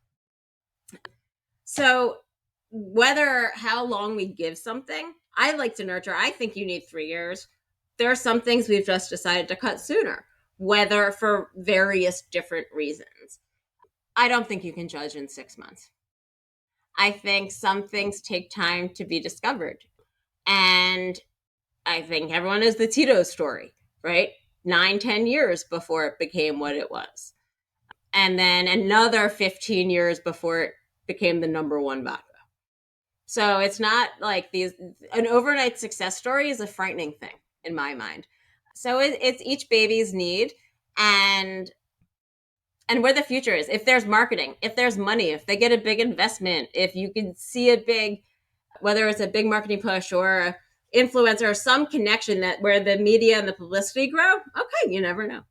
So how long we give something, I like to nurture. I think you need 3 years. There are some things we've just decided to cut sooner, whether for various different reasons. I don't think you can judge in 6 months. I think some things take time to be discovered. And I think everyone knows the Tito's story, right? 9, 10 years before it became what it was. And then another 15 years before it became the number one vodka. So it's not like an overnight success story is a frightening thing in my mind. So it's each baby's need and where the future is. If there's marketing, if there's money, if they get a big investment, if you can see a big, whether it's a big marketing push or influencer or some connection that where the media and the publicity grow, okay, you never know.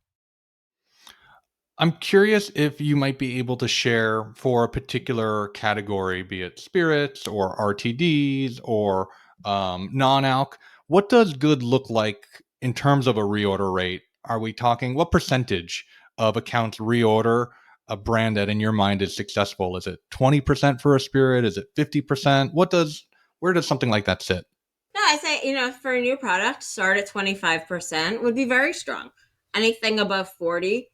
I'm curious if you might be able to share for a particular category, be it spirits or RTDs or non-alc, what does good look like in terms of a reorder rate? Are we talking what percentage of accounts reorder a brand that in your mind is successful? Is it 20% for a spirit? Is it 50%? Where does something like that sit? No, I say, for a new product, start at 25% would be very strong. Anything above 40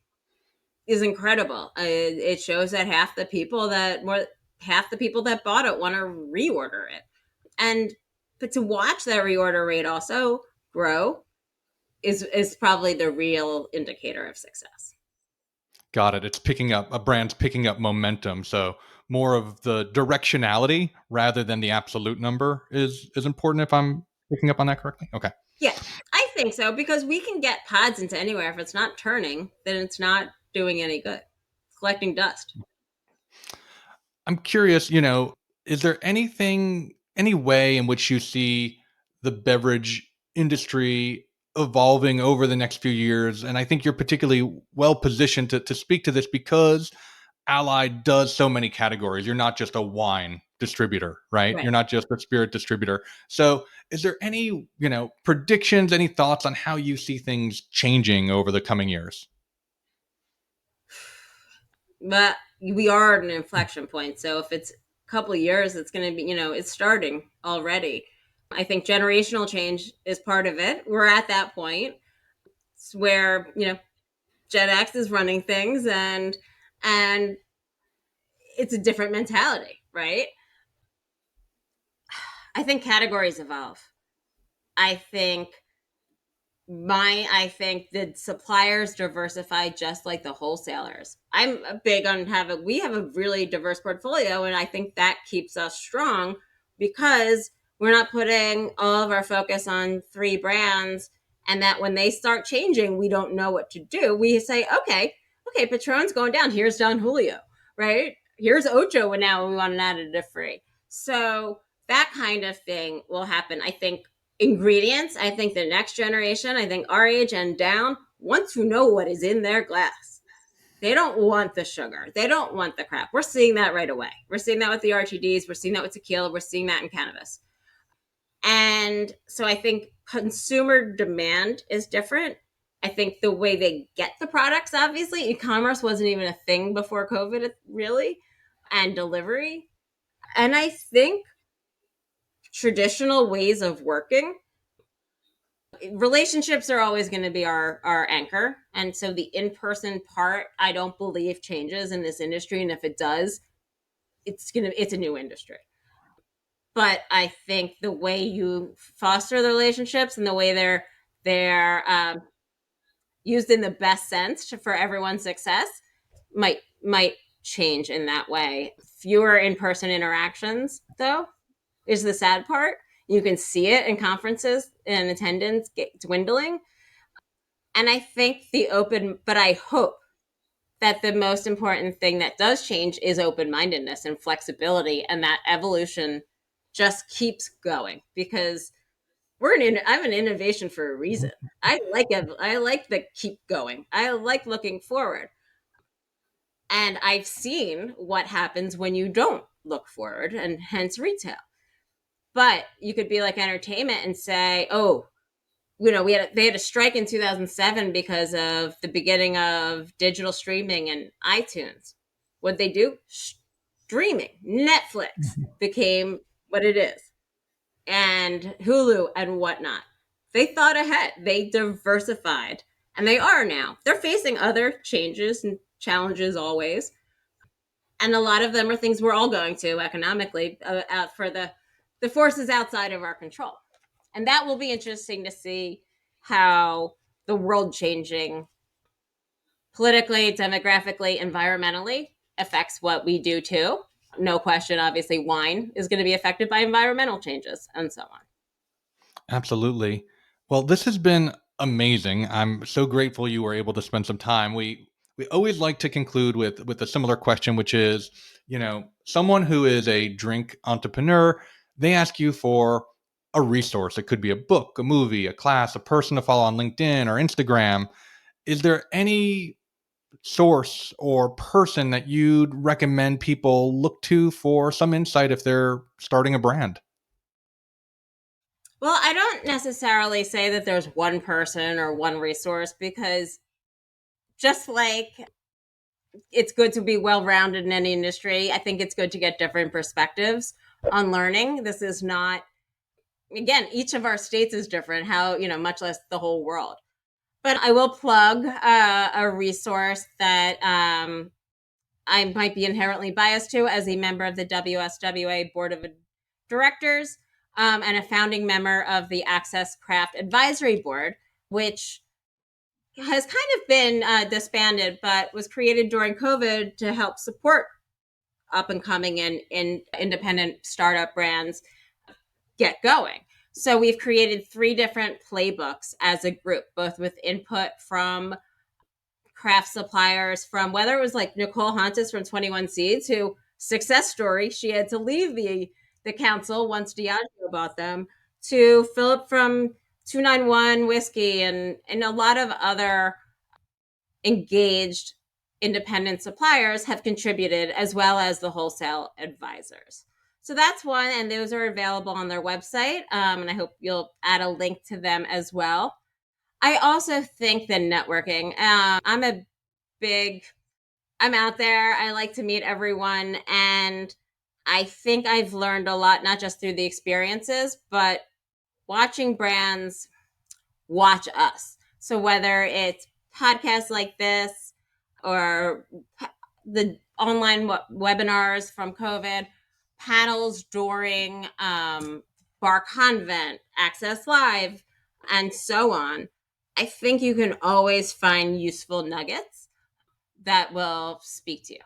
is incredible. It shows that half the people that bought it want to reorder it. But to watch that reorder rate also grow is probably the real indicator of success. Got it. It's a brand's picking up momentum. So more of the directionality rather than the absolute number is important, if I'm picking up on that correctly. Okay. Yeah, I think so, because we can get pods into anywhere. If it's not turning, then it's not doing any good. It's collecting dust. I'm curious, is there any way in which you see the beverage industry evolving over the next few years? And I think you're particularly well positioned to speak to this because Allied does so many categories. You're not just a wine distributor, right? You're not just a spirit distributor. So is there any, predictions, any thoughts on how you see things changing over the coming years? But we are at an inflection point. So if it's a couple of years, it's going to be, it's starting already. I think generational change is part of it. We're at that point where, Gen X is running things and it's a different mentality, right? I think categories evolve. I think the suppliers diversify just like the wholesalers. I'm big on we have a really diverse portfolio, and I think that keeps us strong because we're not putting all of our focus on 3 brands, and that when they start changing, we don't know what to do. We say, okay, Patron's going down. Here's Don Julio, right? Here's Ocho, and now we want an additive free. So that kind of thing will happen. I think ingredients, I think the next generation, I think our age and down, want to know what is in their glass. They don't want the sugar. They don't want the crap. We're seeing that right away. We're seeing that with the RTDs. We're seeing that with tequila. We're seeing that in cannabis. And so I think consumer demand is different. I think the way they get the products, obviously, e-commerce wasn't even a thing before COVID, really, and delivery. And I think traditional ways of working, relationships are always going to be our anchor. And so the in-person part, I don't believe changes in this industry. And if it does, it's a new industry. But I think the way you foster the relationships and the way they're used in the best sense for everyone's success might change in that way. Fewer in-person interactions, though, is the sad part. You can see it in conferences and attendance dwindling. And I think but I hope that the most important thing that does change is open-mindedness and flexibility, and that evolution just keeps going, because I'm an innovation for a reason. I like the keep going. I like looking forward. And I've seen what happens when you don't look forward, and hence retail. But you could be like entertainment and say, oh, they had a strike in 2007 because of the beginning of digital streaming and iTunes. What'd they do? Streaming. Netflix became what it is, and Hulu and whatnot. They thought ahead. They diversified, and they are now. They're facing other changes and challenges always. And a lot of them are things we're all going to economically for the forces outside of our control. And that will be interesting to see how the world changing politically, demographically, environmentally affects what we do too. No question, obviously, wine is going to be affected by environmental changes and so on. Absolutely. Well, this has been amazing. I'm so grateful you were able to spend some time. We always like to conclude with a similar question, which is, someone who is a drink entrepreneur, they ask you for a resource. It could be a book, a movie, a class, a person to follow on LinkedIn or Instagram. Is there any source or person that you'd recommend people look to for some insight if they're starting a brand? Well, I don't necessarily say that there's one person or one resource, because just like it's good to be well-rounded in any industry, I think it's good to get different perspectives on learning. This is not, again, each of our states is different, much less the whole world. But I will plug a resource that I might be inherently biased to as a member of the WSWA Board of Directors, and a founding member of the Access Craft Advisory Board, which has kind of been disbanded, but was created during COVID to help support up and coming and independent startup brands get going. So we've created 3 different playbooks as a group, both with input from craft suppliers, from whether it was like Nicole Hontis from 21 Seeds, who, success story, she had to leave the council once Diageo bought them, to Philip from 291 Whiskey, and a lot of other engaged independent suppliers have contributed, as well as the wholesale advisors. So that's one, and those are available on their website, and I hope you'll add a link to them as well. I also think that networking, I'm out there. I like to meet everyone, and I think I've learned a lot, not just through the experiences, but watching brands watch us. So whether it's podcasts like this or the online webinars from COVID, panels during Bar Convent, Access Live, and so on, I think you can always find useful nuggets that will speak to you.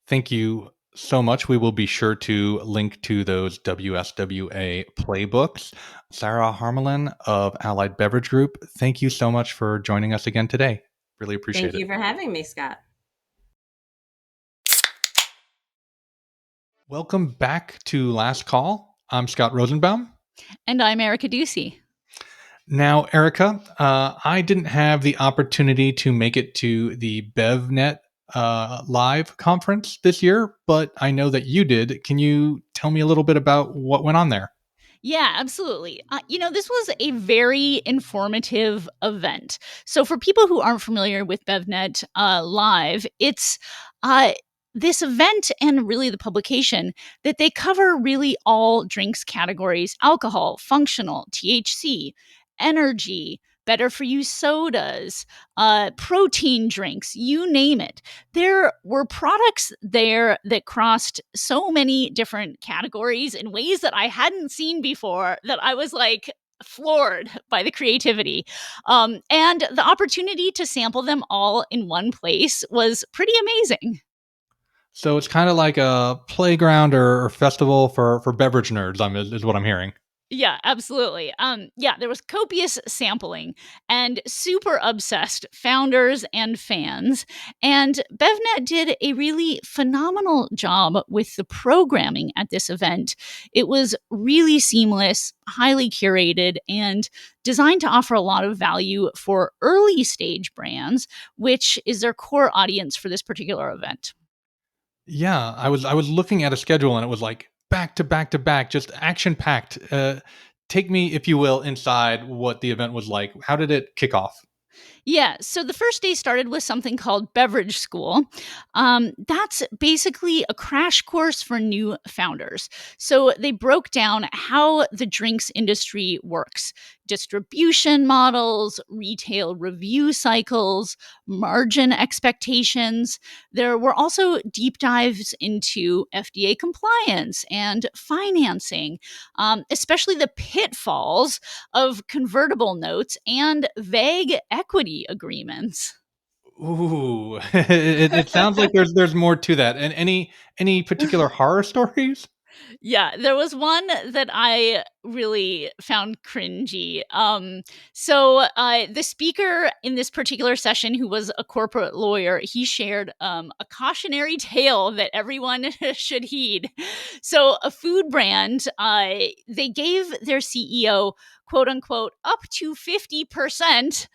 Thank you so much. We will be sure to link to those WSWA playbooks. Sara Harmelin of Allied Beverage Group, thank you so much for joining us again today. Really appreciate it. Thank you for having me, Scott. Welcome back to Last Call. I'm Scott Rosenbaum. And I'm Erica Ducey. Now, Erica, I didn't have the opportunity to make it to the BevNet live conference this year, but I know that you did. Can you tell me a little bit about what went on there? Yeah, absolutely. This was a very informative event. So for people who aren't familiar with BevNet Live, it's this event and really the publication that they cover really all drinks categories: alcohol, functional, THC, energy, better for you sodas, protein drinks, you name it. There were products there that crossed so many different categories in ways that I hadn't seen before, that I was like floored by the creativity. And the opportunity to sample them all in one place was pretty amazing. So it's kind of like a playground or festival for beverage nerds, is what I'm hearing. Yeah, absolutely. There was copious sampling and super obsessed founders and fans. And BevNet did a really phenomenal job with the programming at this event. It was really seamless, highly curated, and designed to offer a lot of value for early stage brands, which is their core audience for this particular event. Yeah, I was looking at a schedule and it was like back to back to back, just action packed. Take me, if you will, inside what the event was like. How did it kick off? Yeah, so the first day started with something called Beverage School. That's basically a crash course for new founders. So they broke down how the drinks industry works, distribution models, retail review cycles, margin expectations. There were also deep dives into FDA compliance and financing, especially the pitfalls of convertible notes and vague equity agreements. Ooh, it sounds like there's more to that. And any particular horror stories? Yeah, there was one that I really found cringy. The speaker in this particular session, who was a corporate lawyer, he shared a cautionary tale that everyone should heed. So, a food brand, they gave their CEO, quote unquote, up to 50%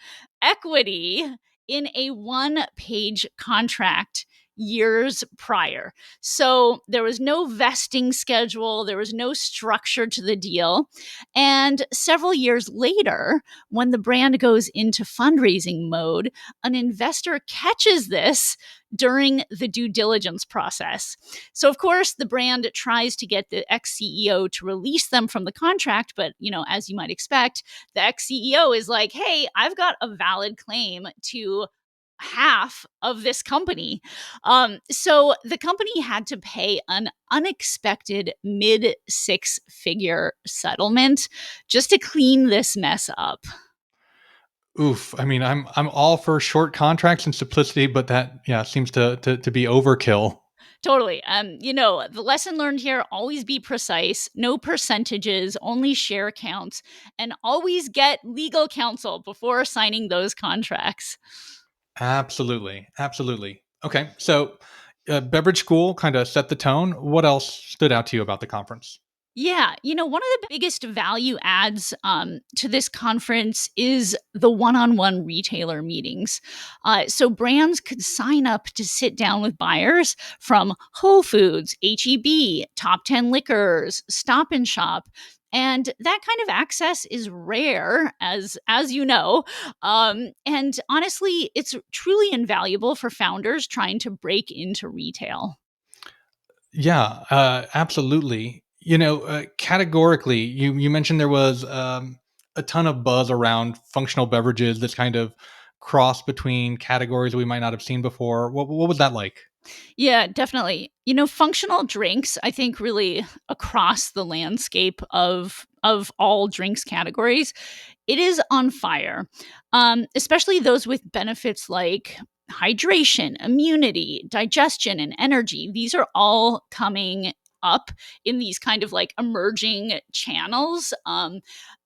equity in a one-page contract years prior. So there was no vesting schedule, there was no structure to the deal. And several years later, when the brand goes into fundraising mode, an investor catches this during the due diligence process. So of course, the brand tries to get the ex-CEO to release them from the contract, but as you might expect, the ex-CEO is like, "Hey, I've got a valid claim to half of this company." So the company had to pay an unexpected mid six figure settlement just to clean this mess up. Oof. I mean, I'm all for short contracts and simplicity, but that seems to be overkill. Totally. The lesson learned here: always be precise, no percentages, only share counts, and always get legal counsel before signing those contracts. Absolutely. Absolutely. Okay. So, beverage school kind of set the tone. What else stood out to you about the conference? Yeah, one of the biggest value adds to this conference is the one-on-one retailer meetings. So brands could sign up to sit down with buyers from Whole Foods, HEB, Top 10 Liquors, Stop and Shop. And that kind of access is rare, as you know. And honestly, it's truly invaluable for founders trying to break into retail. Yeah, absolutely. Categorically, you mentioned there was a ton of buzz around functional beverages. This kind of cross between categories we might not have seen before. What was that like? Yeah, definitely. Functional drinks, I think really across the landscape of all drinks categories, it is on fire. Especially those with benefits like hydration, immunity, digestion, and energy. These are all coming up in these kind of like emerging channels,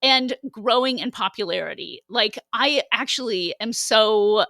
and growing in popularity. Like, I actually am so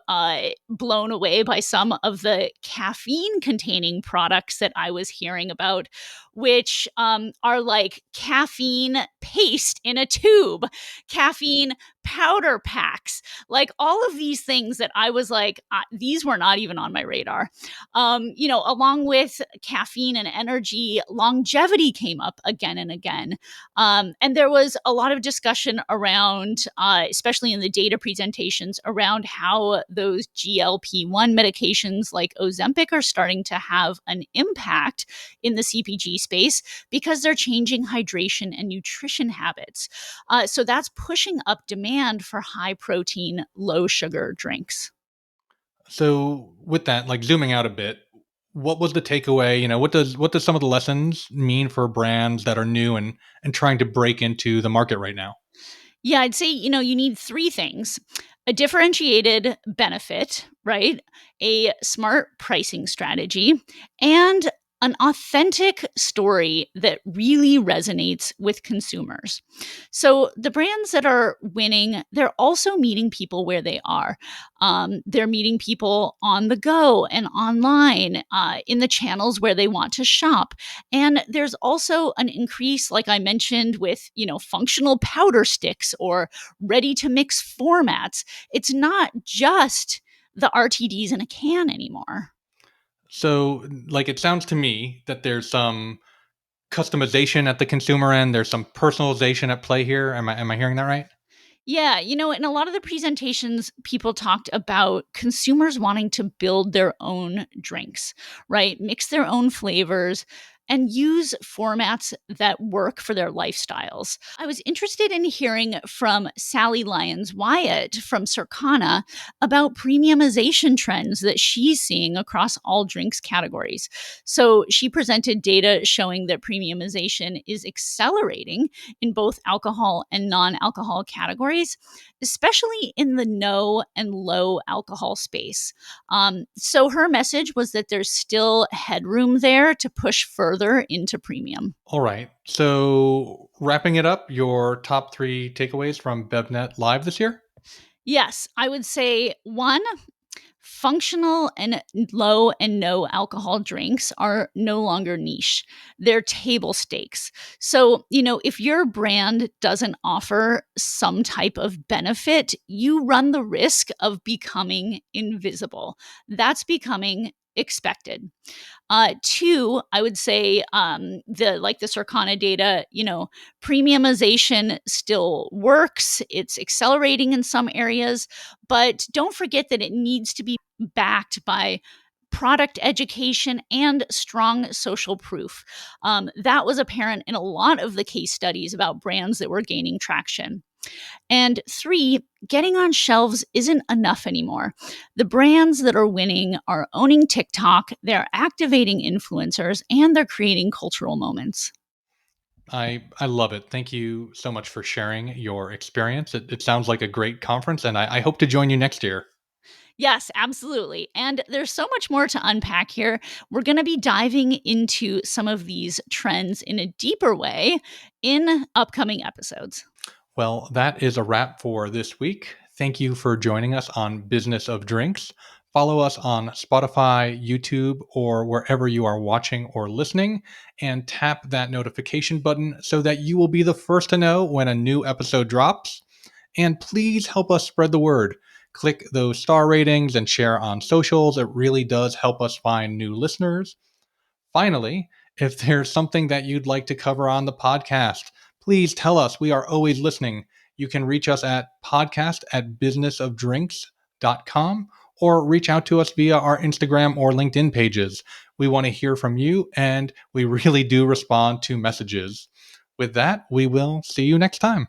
blown away by some of the caffeine containing products that I was hearing about, which are like caffeine paste in a tube, caffeine powder packs, like all of these things that I was like, these were not even on my radar. Along with caffeine and energy, longevity came up again and again. And there was a lot of discussion around, especially in the data presentations, around how those GLP-1 medications like Ozempic are starting to have an impact in the CPG space because they're changing hydration and nutrition habits. So that's pushing up demand for high protein, low sugar drinks. So, with that, like zooming out a bit, what was the takeaway? What does some of the lessons mean for brands that are new and trying to break into the market right now? Yeah, I'd say, you need three things: a differentiated benefit, right? A smart pricing strategy, and an authentic story that really resonates with consumers. So the brands that are winning, they're also meeting people where they are. They're meeting people on the go and online, in the channels where they want to shop. And there's also an increase, like I mentioned, with, functional powder sticks or ready to mix formats. It's not just the RTDs in a can anymore. So, like, it sounds to me that there's some customization at the consumer end. There's some personalization at play here. Am I hearing that right? Yeah, in a lot of the presentations, people talked about consumers wanting to build their own drinks, right? Mix their own flavors. and use formats that work for their lifestyles. I was interested in hearing from Sally Lyons Wyatt from Circana about premiumization trends that she's seeing across all drinks categories. So she presented data showing that premiumization is accelerating in both alcohol and non-alcohol categories, especially in the no and low alcohol space. So her message was that there's still headroom there to push further into premium. All right. So wrapping it up, your top 3 takeaways from BevNet Live this year? Yes, I would say 1, functional and low and no alcohol drinks are no longer niche. They're table stakes. So, if your brand doesn't offer some type of benefit, you run the risk of becoming invisible. That's becoming expected. 2, I would say the Circana data, premiumization still works. It's accelerating in some areas, but don't forget that it needs to be backed by product education and strong social proof. That was apparent in a lot of the case studies about brands that were gaining traction. And 3, getting on shelves isn't enough anymore. The brands that are winning are owning TikTok, they're activating influencers, and they're creating cultural moments. I love it. Thank you so much for sharing your experience. It sounds like a great conference, and I hope to join you next year. Yes, absolutely. And there's so much more to unpack here. We're going to be diving into some of these trends in a deeper way in upcoming episodes. Well, that is a wrap for this week. Thank you for joining us on Business of Drinks. Follow us on Spotify, YouTube, or wherever you are watching or listening, and tap that notification button so that you will be the first to know when a new episode drops. And please help us spread the word. Click those star ratings and share on socials. It really does help us find new listeners. Finally, if there's something that you'd like to cover on the podcast, please tell us. We are always listening. You can reach us at podcast@businessofdrinks.com or reach out to us via our Instagram or LinkedIn pages. We want to hear from you, and we really do respond to messages. With that, we will see you next time.